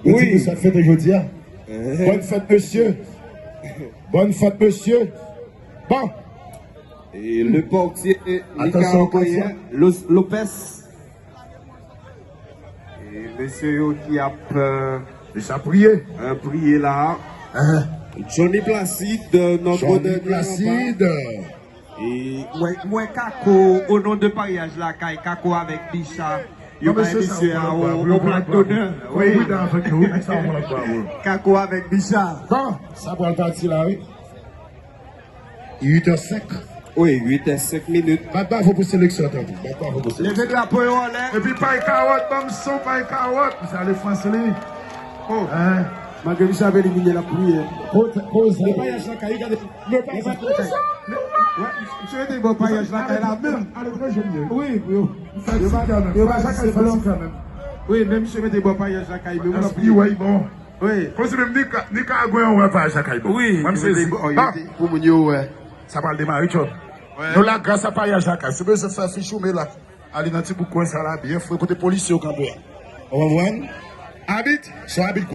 Oui. Ça fête aujourd'hui. Bonne fête, monsieur. Bonne fête, monsieur. Bon. Et le portier Attention, Lopez. Et monsieur qui a prié. Prié là. Johnny Placide, notre Johnny Placide. Et moi, Kako, au nom de pariage là, Kako avec Bicha. Non, monsieur, au blague d'honneur. Oui, Kako avec Bicha. Bon, ça prend le parti là, oui. 8h05. Oui, 8h05 minutes. Maintenant, il faut pour sélection. Levez la poêle en l'air. Et puis, pas de carotte, bon son, pas de carotte. Vous allez français. Oh, hein. Malgré que j'avais éliminé la prière. Pose. Le paillage là, il y a des. Le paillage là, je vais dire, bon paillage là, il a même. Oui, oui, même si je mets des bons paillages à Kaïbe. Oui, bon. Oui. Comme si même Nicaragua, on va pas à Kaïbe. Oui, même si pour mon ouais. Ça parle de Marie-Claude. Nous, là, grâce à paillage à Kaïbe, c'est bien de faire fichou, mais là, allez dans le petit bouc, ça là, bien, il faut écouter les policiers au campé. On va voir. Habite, soit habite